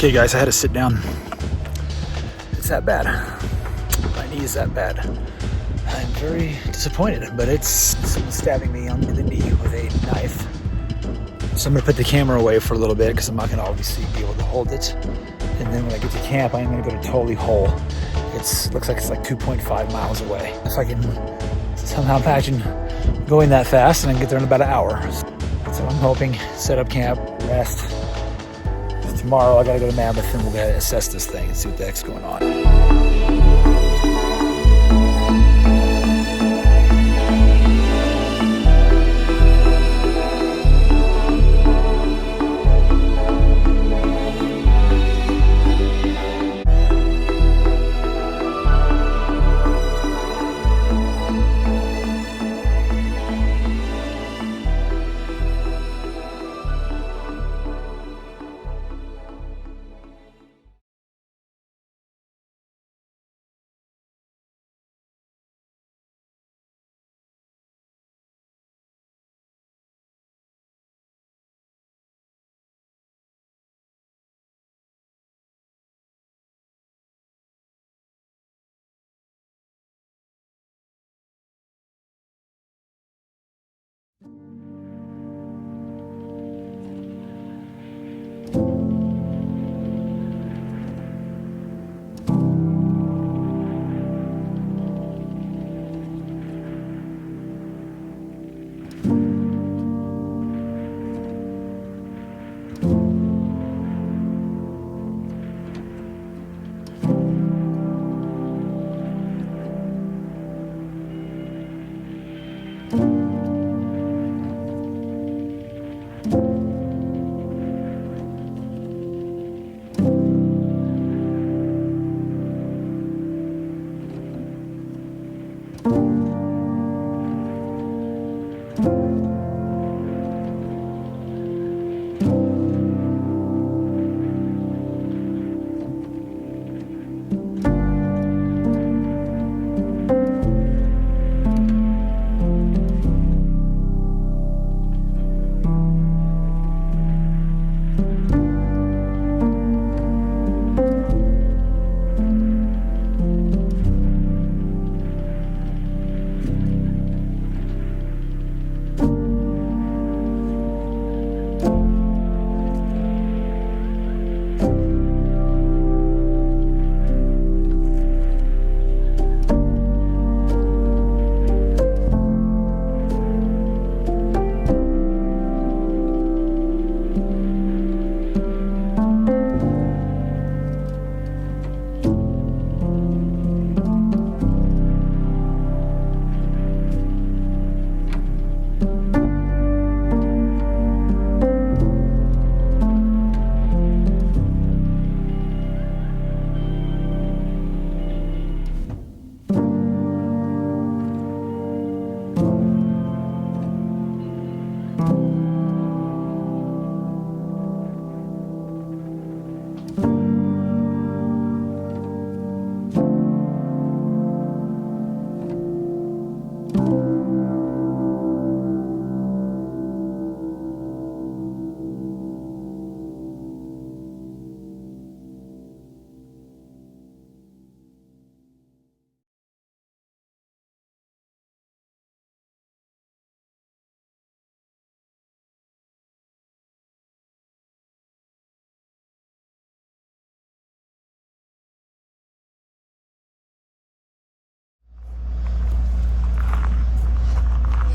Okay guys, I had to sit down. It's that bad. My knee is that bad. I'm very disappointed, but it's someone stabbing me on the knee with a knife. So I'm gonna put the camera away for a little bit because I'm not gonna obviously be able to hold it. And then when I get to camp, I'm gonna go to Tully Hole. Looks like it's like 2.5 miles away. If I can somehow imagine going that fast, and I can get there in about an hour. So I'm hoping, set up camp, rest. Tomorrow I gotta go to Mammoth and we'll gotta assess this thing and see what the heck's going on.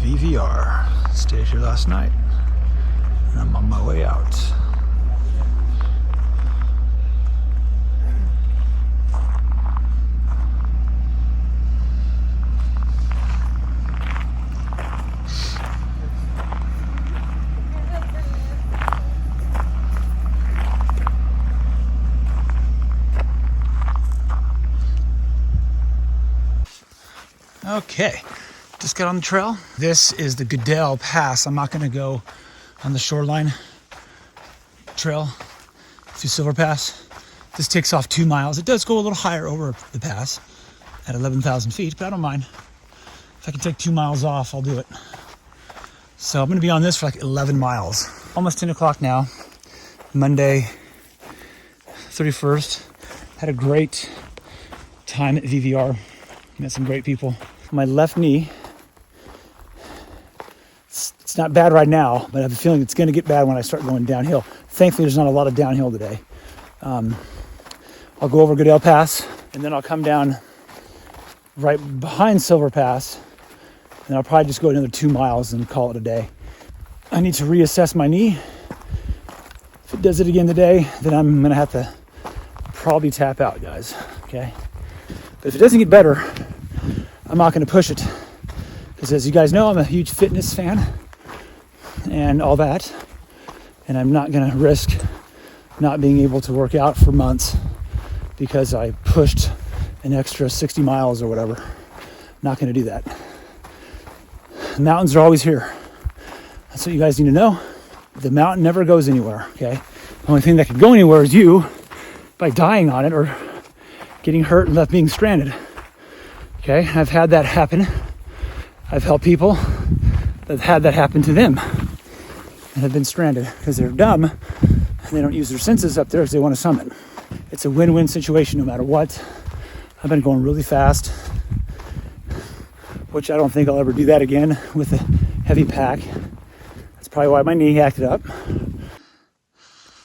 VVR. Stayed here last night. And I'm on my way out. Okay, just got on the trail. This is the Goodale Pass. I'm not gonna go on the shoreline trail through Silver Pass. This takes off 2 miles. It does go a little higher over the pass at 11,000 feet, but I don't mind. If I can take 2 miles off, I'll do it. So I'm gonna be on this for like 11 miles. Almost 10 o'clock now, Monday, 31st. Had a great time at VVR. Met some great people. My left knee, it's not bad right now, but I have a feeling it's going to get bad when I start going downhill. Thankfully, there's not a lot of downhill today. I'll go over Goodale Pass, and then I'll come down right behind Silver Pass, and I'll probably just go another 2 miles and call it a day. I need to reassess my knee. If it does it again today, then I'm going to have to probably tap out, guys, okay? But if it doesn't get better, I'm not going to push it. Because as you guys know, I'm a huge fitness fan and all that. And I'm not going to risk not being able to work out for months because I pushed an extra 60 miles or whatever. Not going to do that. The mountains are always here. That's what you guys need to know. The mountain never goes anywhere, okay? The only thing that can go anywhere is you by dying on it or getting hurt and left being stranded. Okay, I've had that happen. I've helped people that have had that happen to them and have been stranded because they're dumb and they don't use their senses up there as they want to summit. It's a win-win situation no matter what. I've been going really fast, which I don't think I'll ever do that again with a heavy pack. That's probably why my knee acted up.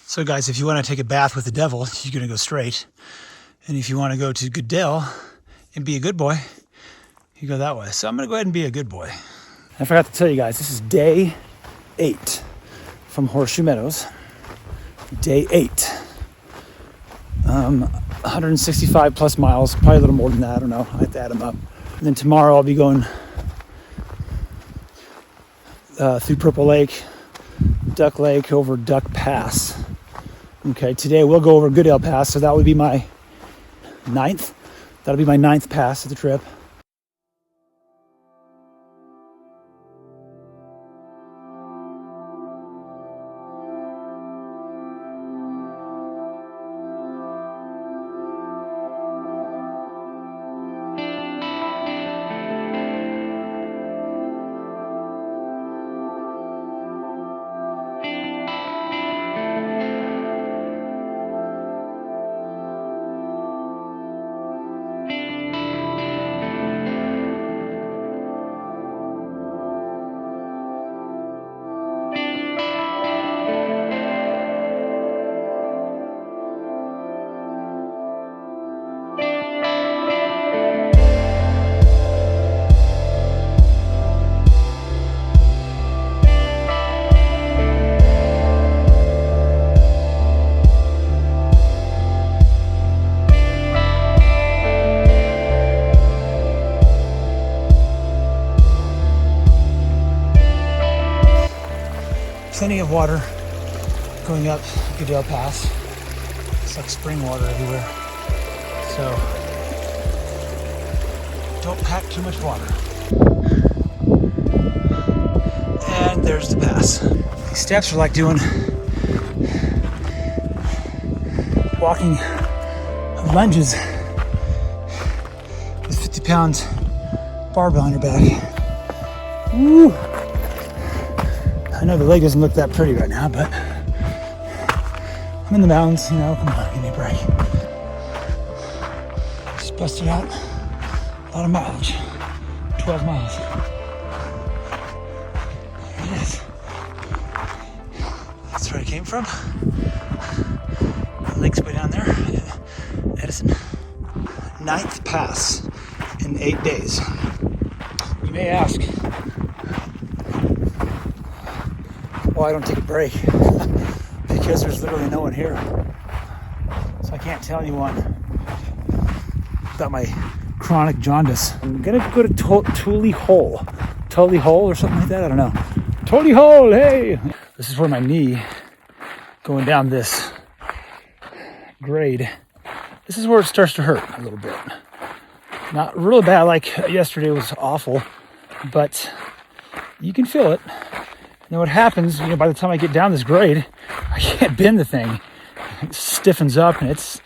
So guys, if you want to take a bath with the devil, you're going to go straight. And if you want to go to Goodale and be a good boy, you go that way. So I'm going to go ahead and be a good boy. I forgot to tell you guys, this is day 8 from Horseshoe Meadows. Day 8. 165 plus miles, probably a little more than that. I don't know. I have to add them up. And then tomorrow I'll be going through Purple Lake, Duck Lake, over Duck Pass. Okay, today we'll go over Goodale Pass, so that would be my 9th. That'll be my 9th pass of the trip. Plenty of water going up Goodale Pass. It's like spring water everywhere. So don't pack too much water. And there's the pass. These steps are like doing walking lunges with 50 pounds barbell on your back. Woo! I know the lake doesn't look that pretty right now, but I'm in the mountains, you know, come on, give me a break. Just busted out a lot of mileage, 12 miles. There it is. That's where I came from. The lake's way down there, Edison. 9th pass in 8 days. You may ask, why I don't take a break? Because there's literally no one here. So I can't tell anyone about my chronic jaundice. I'm gonna go to Tully Hole. Tully Hole or something like that, I don't know. Tully Hole, hey! This is where my knee, going down this grade, this is where it starts to hurt a little bit. Not really bad, like yesterday was awful, but you can feel it. And what happens, you know, by the time I get down this grade, I can't bend the thing. It stiffens up and it's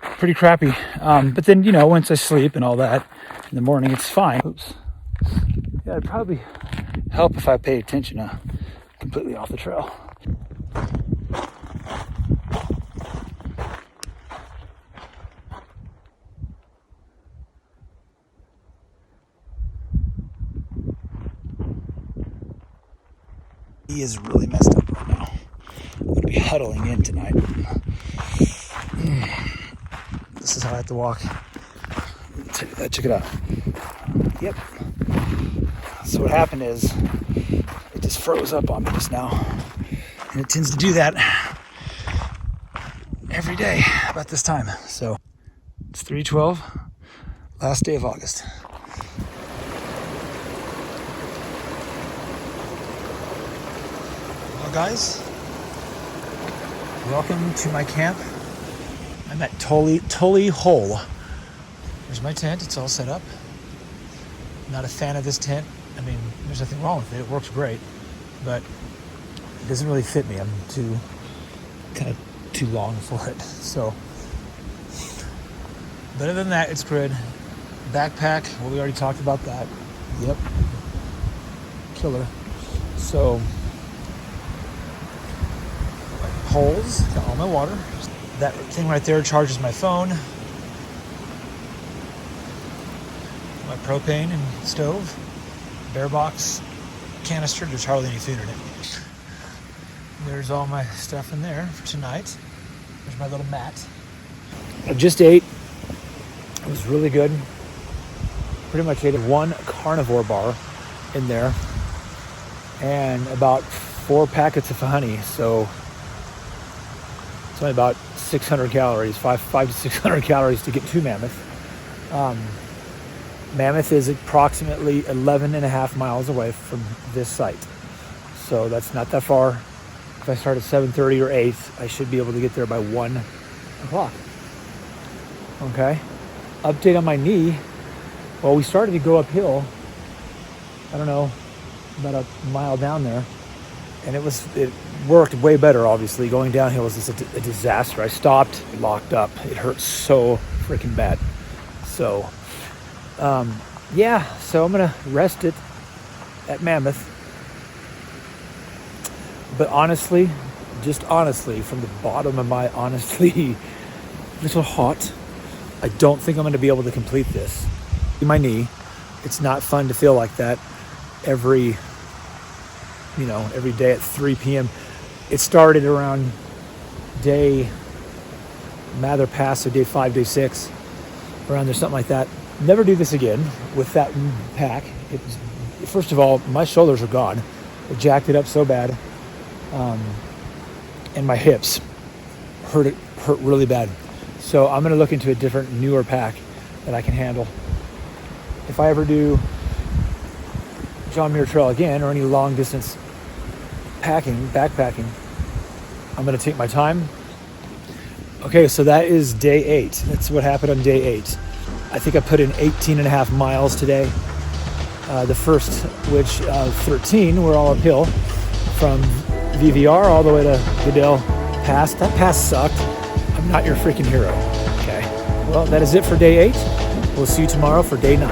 pretty crappy. But then, you know, once I sleep and all that in the morning, it's fine. Oops. Yeah, it'd probably help if I paid attention completely off the trail. He is really messed up right now. I'm going to be huddling in tonight. This is how I have to walk. Check it out. Yep. So what happened is it just froze up on me just now. And it tends to do that every day about this time. So it's 3/12, last day of August. Well, guys, welcome to my camp. I'm at Tully Hole. There's my tent. It's all set up. Not a fan of this tent. I mean, there's nothing wrong with it. It works great, but it doesn't really fit me. I'm too long for it. So, but other than that, it's good. Backpack. Well, we already talked about that. Yep. Killer. So, poles. Got all my water. That thing right there charges my phone. My propane and stove. Bear box canister. There's hardly any food in it. There's all my stuff in there for tonight. There's my little mat. I just ate. It was really good. Pretty much ate one carnivore bar in there and about 4 packets of honey. So it's only about 600 calories, 5 to 600 calories to get to Mammoth. Mammoth is approximately 11 and a half miles away from this site. So that's not that far. If I start at 7:30 or 8, I should be able to get there by 1 o'clock. Okay. Update on my knee. Well, we started to go uphill. I don't know, about a mile down there. And it worked way better, obviously. Going downhill was just a disaster. I stopped, locked up. It hurt so freaking bad. So, so I'm going to rest it at Mammoth. But honestly, from the bottom of my honestly little heart, I don't think I'm going to be able to complete this. My knee, it's not fun to feel like that every day at 3 p.m. It started around day Mather Pass, so day 5, day 6, around there, something like that. Never do this again with that pack. First of all, my shoulders are gone. It jacked it up so bad. And my hips hurt really bad. So I'm going to look into a different, newer pack that I can handle. If I ever do John Muir Trail again, or any long distance backpacking, I'm going to take my time. Okay, so that is day 8. That's what happened on day 8. I think I put in 18 and a half miles today. The first, 13 were all uphill from VVR all the way to Goodale Pass. That pass sucked. I'm not your freaking hero. Okay. Well, that is it for day 8. We'll see you tomorrow for day 9.